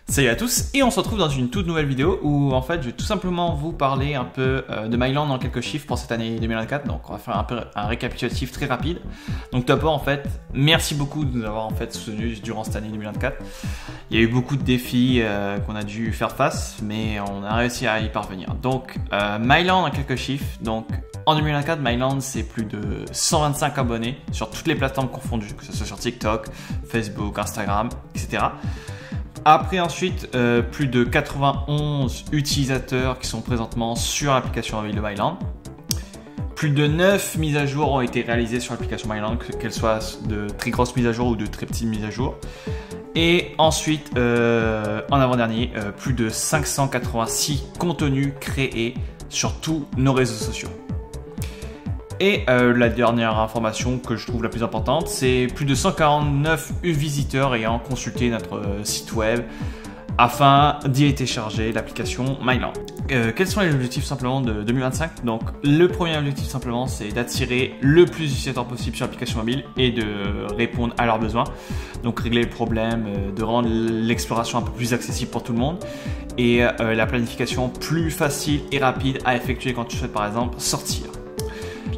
Salut à tous et on se retrouve dans une toute nouvelle vidéo où en fait je vais tout simplement vous parler un peu de Myland en quelques chiffres pour cette année 2024. Donc on va faire un peu un récapitulatif très rapide. Donc d'abord en fait merci beaucoup de nous avoir en fait soutenus durant cette année 2024. Il y a eu beaucoup de défis qu'on a dû faire face, mais on a réussi à y parvenir. Donc Myland en quelques chiffres. Donc en 2024, Myland c'est plus de 125 abonnés sur toutes les plateformes confondues, que ce soit sur TikTok, Facebook, Instagram, etc. Après ensuite, plus de 91 utilisateurs qui sont présentement sur l'application mobile de Myland. Plus de 9 mises à jour ont été réalisées sur l'application Myland, qu'elles soient de très grosses mises à jour ou de très petites mises à jour. Et ensuite, en avant-dernier, plus de 586 contenus créés sur tous nos réseaux sociaux. Et la dernière information que je trouve la plus importante, c'est plus de 149 visiteurs ayant consulté notre site web afin d'y télécharger l'application Myland. Quels sont les objectifs simplement de 2025? Donc le premier objectif simplement c'est d'attirer le plus d'utilisateurs possible sur l'application mobile et de répondre à leurs besoins. Donc régler le problème, de rendre l'exploration un peu plus accessible pour tout le monde et la planification plus facile et rapide à effectuer quand tu souhaites par exemple sortir.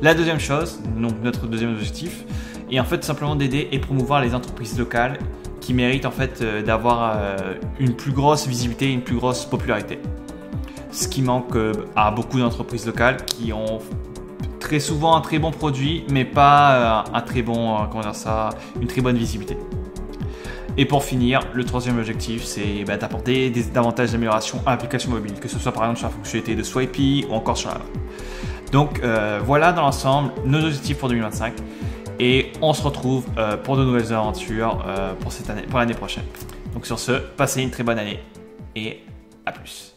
La deuxième chose, donc notre deuxième objectif, est en fait simplement d'aider et promouvoir les entreprises locales qui méritent en fait d'avoir une plus grosse visibilité, une plus grosse popularité. Ce qui manque à beaucoup d'entreprises locales qui ont très souvent un très bon produit, mais pas un très bon, une très bonne visibilité. Et pour finir, le troisième objectif, c'est d'apporter davantage d'améliorations à l'application mobile, que ce soit par exemple sur la fonctionnalité de Swipey ou encore sur la main. Donc voilà dans l'ensemble nos objectifs pour 2025 et on se retrouve pour de nouvelles aventures pour l'année prochaine. Donc sur ce, passez une très bonne année et à plus.